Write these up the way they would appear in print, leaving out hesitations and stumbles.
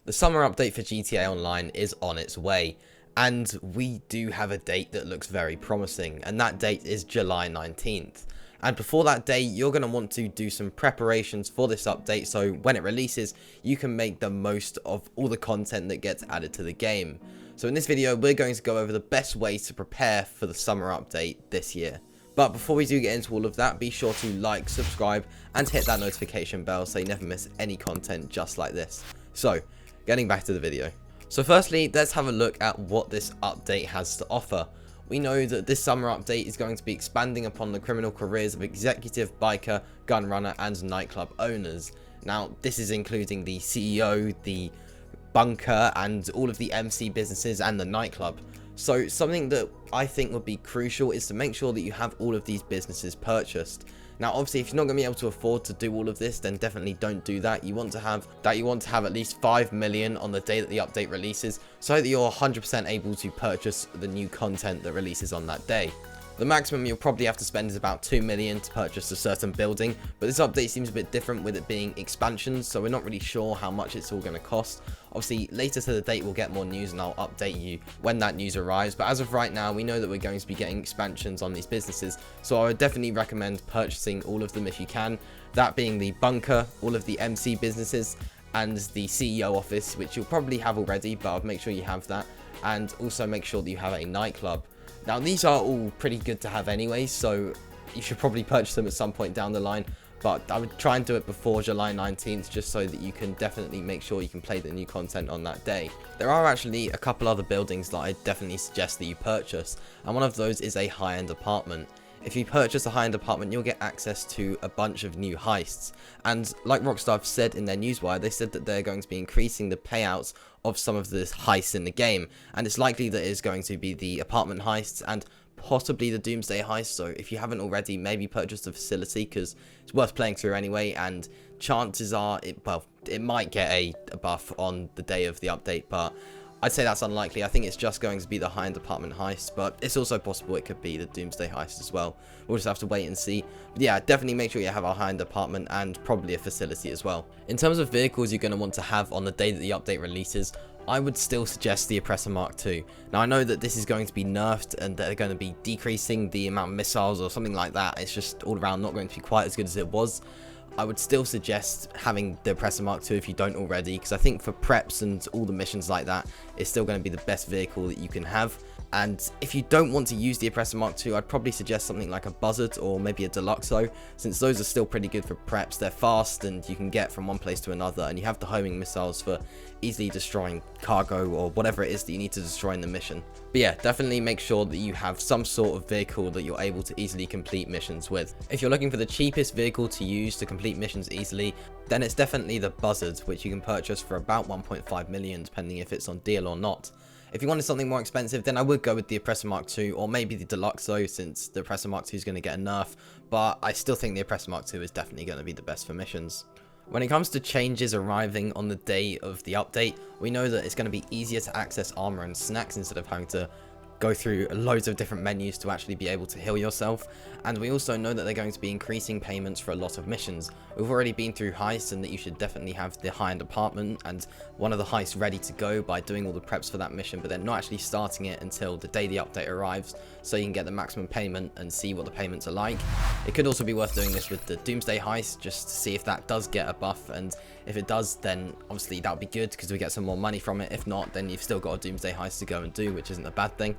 The summer update for GTA Online is on its way, and we do have a date that looks very promising, and that date is July 19th. And before that day, you're going to want to do some preparations for this update, so when it releases, you can make the most of all the content that gets added to the game. So in this video, we're going to go over the best ways to prepare for the summer update this year. But before we do get into all of that, be sure to like, subscribe, and hit that notification bell so you never miss any content just like this. So, getting back to the video. So firstly, let's have a look at what this update has to offer. We know that this summer update is going to be expanding upon the criminal careers of executive, biker, gun runner, and nightclub owners. Now, this is including the CEO, the bunker, and all of the MC businesses and the nightclub. So something that I think would be crucial is to make sure that you have all of these businesses purchased. Now, obviously, if you're not going to be able to afford to do all of this, then definitely don't do that. You want to have at least 5 million on the day that the update releases, so that you're 100% able to purchase the new content that releases on that day. The maximum you'll probably have to spend is about 2 million to purchase a certain building, but this update seems a bit different with it being expansions, so we're not really sure how much it's all going to cost. Obviously, later to the date we'll get more news and I'll update you when that news arrives, but as of right now we know that we're going to be getting expansions on these businesses, so I would definitely recommend purchasing all of them if you can, that being the bunker, all of the MC businesses, and the CEO office, which you'll probably have already, but I'll make sure you have that, and also make sure that you have a nightclub. Now, these are all pretty good to have anyway, so you should probably purchase them at some point down the line, but I would try and do it before July 19th just so that you can definitely make sure you can play the new content on that day. There are actually a couple other buildings that I definitely suggest that you purchase, and one of those is a high-end apartment. If you purchase a high-end apartment, you'll get access to a bunch of new heists. And like Rockstar have said in their newswire, they said that they're going to be increasing the payouts of some of the heists in the game. And it's likely that it is going to be the apartment heists and possibly the Doomsday heist. So if you haven't already, maybe purchase the facility because it's worth playing through anyway. And chances are, it might get a buff on the day of the update, but I'd say that's unlikely. I think it's just going to be the high-end apartment heist, but it's also possible it could be the Doomsday heist as well. We'll just have to wait and see. But yeah, definitely make sure you have a high-end apartment and probably a facility as well. In terms of vehicles you're going to want to have on the day that the update releases, I would still suggest the Oppressor Mark II. Now, I know that this is going to be nerfed and they're going to be decreasing the amount of missiles or something like that. It's just all around not going to be quite as good as it was. I would still suggest having the Oppressor Mark II if you don't already, because I think for preps and all the missions like that, it's still going to be the best vehicle that you can have. And if you don't want to use the Oppressor Mark II, I'd probably suggest something like a Buzzard or maybe a Deluxo, since those are still pretty good for preps. They're fast and you can get from one place to another, and you have the homing missiles for easily destroying cargo or whatever it is that you need to destroy in the mission. But yeah, definitely make sure that you have some sort of vehicle that you're able to easily complete missions with. If you're looking for the cheapest vehicle to use to complete missions easily, then it's definitely the Buzzard, which you can purchase for about 1.5 million, depending if it's on deal or not. If you wanted something more expensive, then I would go with the Oppressor Mark II or maybe the Deluxo, since the Oppressor Mark II is going to get a nerf, but I still think the Oppressor Mark II is definitely going to be the best for missions. When it comes to changes arriving on the day of the update, we know that it's going to be easier to access armor and snacks instead of having to go through loads of different menus to actually be able to heal yourself. And we also know that they're going to be increasing payments for a lot of missions. We've already been through heists, and that you should definitely have the high-end apartment and one of the heists ready to go by doing all the preps for that mission, but they're not actually starting it until the day the update arrives, so you can get the maximum payment and see what the payments are like. It could also be worth doing this with the Doomsday heist, just to see if that does get a buff, and if it does, then obviously that would be good because we get some more money from it. If not, then you've still got a Doomsday heist to go and do, which isn't a bad thing.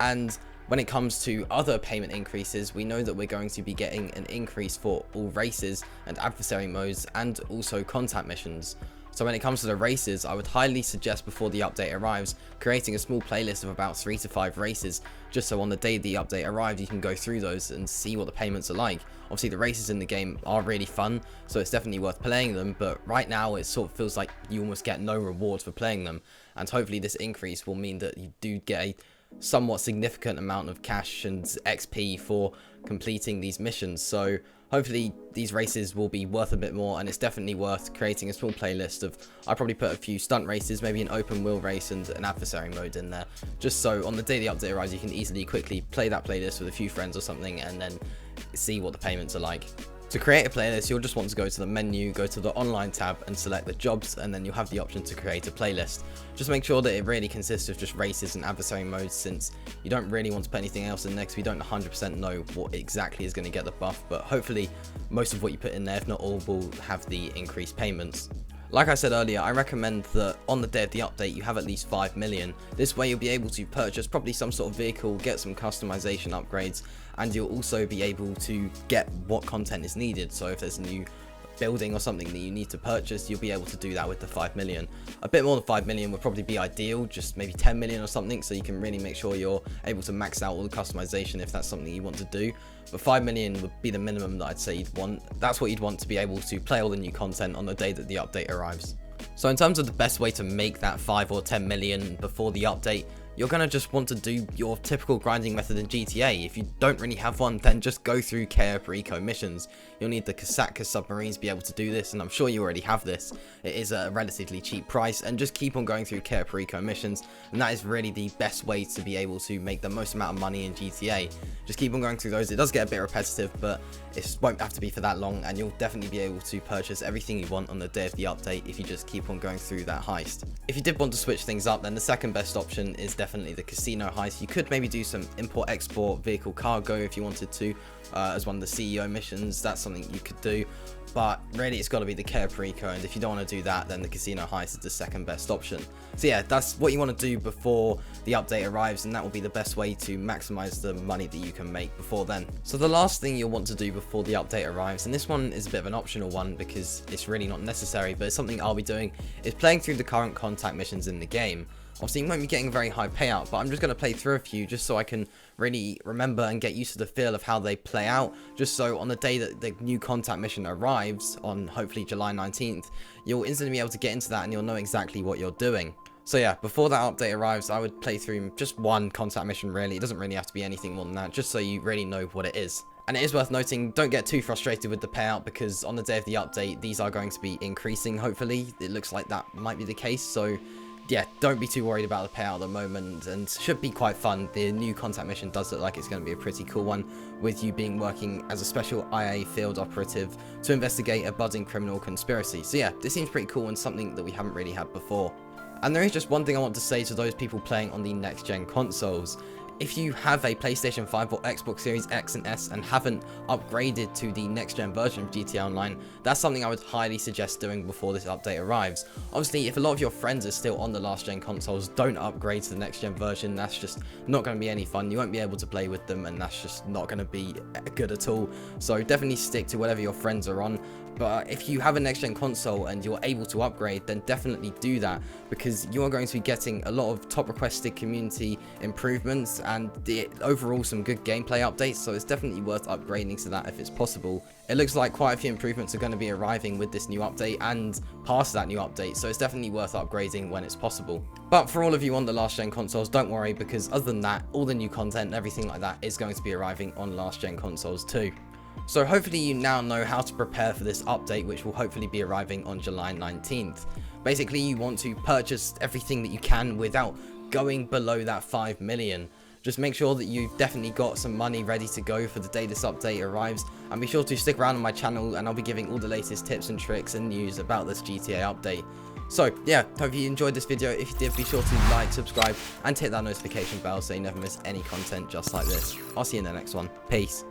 And when it comes to other payment increases, we know that we're going to be getting an increase for all races and adversary modes and also contact missions. So when it comes to the races, I would highly suggest before the update arrives, creating a small playlist of about 3 to 5 races, just so on the day the update arrives, you can go through those and see what the payments are like. Obviously, the races in the game are really fun, so it's definitely worth playing them, but right now it sort of feels like you almost get no reward for playing them, and hopefully this increase will mean that you do get a somewhat significant amount of cash and XP for completing these missions. So hopefully these races will be worth a bit more, and it's definitely worth creating a small playlist of, I probably put a few stunt races, maybe an open wheel race and an adversary mode in there, just so on the day the update arrives you can easily quickly play that playlist with a few friends or something and then see what the payments are like. To create a playlist, you'll just want to go to the menu, go to the online tab and select the jobs, and then you'll have the option to create a playlist. Just make sure that it really consists of just races and adversary modes, since you don't really want to put anything else in there because we don't 100% know what exactly is going to get the buff, but hopefully most of what you put in there, if not all, will have the increased payments. Like I said earlier, I recommend that on the day of the update you have at least 5 million. This way you'll be able to purchase probably some sort of vehicle, get some customization upgrades, and you'll also be able to get what content is needed. So if there's a new building or something that you need to purchase, you'll be able to do that with the 5 million. A bit more than 5 million would probably be ideal, just maybe 10 million or something, so you can really make sure you're able to max out all the customization if that's something you want to do. But 5 million would be the minimum that I'd say you'd want. That's what you'd want to be able to play all the new content on the day that the update arrives. So in terms of the best way to make that 5 or 10 million before the update, you're going to just want to do your typical grinding method in GTA. If you don't really have one, then just go through Care for Eco missions. You'll need the Kasatka submarines to be able to do this, and I'm sure you already have this. It is a relatively cheap price, and just keep on going through Care for Eco missions, and that is really the best way to be able to make the most amount of money in GTA. Just keep on going through those. It does get a bit repetitive, but it won't have to be for that long, and you'll definitely be able to purchase everything you want on the day of the update if you just keep on going through that heist. If you did want to switch things up, then the second best option is definitely the casino heist. You could maybe do some import-export vehicle cargo if you wanted to, as one of the CEO missions. That's something you could do, but really it's got to be the Care for Eco, and if you don't want to do that, then the casino heist is the second best option. So yeah, that's what you want to do before the update arrives, and that will be the best way to maximize the money that you can make before then. So the last thing you'll want to do before the update arrives, and this one is a bit of an optional one because it's really not necessary, but it's something I'll be doing, is playing through the current contact missions in the game. Obviously, you won't be getting a very high payout, but I'm just going to play through a few just so I can really remember and get used to the feel of how they play out, just so on the day that the new contact mission arrives, on hopefully July 19th, you'll instantly be able to get into that and you'll know exactly what you're doing. So yeah, before that update arrives, I would play through just one contact mission really. It doesn't really have to be anything more than that, just so you really know what it is. And it is worth noting, don't get too frustrated with the payout, because on the day of the update, these are going to be increasing, hopefully. It looks like that might be the case, so yeah, don't be too worried about the payout at the moment, and should be quite fun. The new contact mission does look like it's going to be a pretty cool one, with you working as a special IA field operative to investigate a budding criminal conspiracy. So yeah, this seems pretty cool and something that we haven't really had before. And there is just one thing I want to say to those people playing on the next-gen consoles. If you have a PlayStation 5 or Xbox Series X and S and haven't upgraded to the next-gen version of GTA Online, that's something I would highly suggest doing before this update arrives. Obviously, if a lot of your friends are still on the last-gen consoles, don't upgrade to the next-gen version. That's just not going to be any fun. You won't be able to play with them, and that's just not going to be good at all. So definitely stick to whatever your friends are on. But if you have a next-gen console and you're able to upgrade, then definitely do that, because you are going to be getting a lot of top requested community improvements and overall some good gameplay updates, so it's definitely worth upgrading to that if it's possible. It looks like quite a few improvements are going to be arriving with this new update and past that new update, so it's definitely worth upgrading when it's possible. But for all of you on the last-gen consoles, don't worry, because other than that, all the new content and everything like that is going to be arriving on last-gen consoles too. So hopefully you now know how to prepare for this update, which will hopefully be arriving on July 19th. Basically, you want to purchase everything that you can without going below that 5 million. Just make sure that you've definitely got some money ready to go for the day this update arrives, and be sure to stick around on my channel, and I'll be giving all the latest tips and tricks and news about this GTA update. So yeah, hope you enjoyed this video. If you did, be sure to like, subscribe, and hit that notification bell so you never miss any content just like this. I'll see you in the next one. Peace.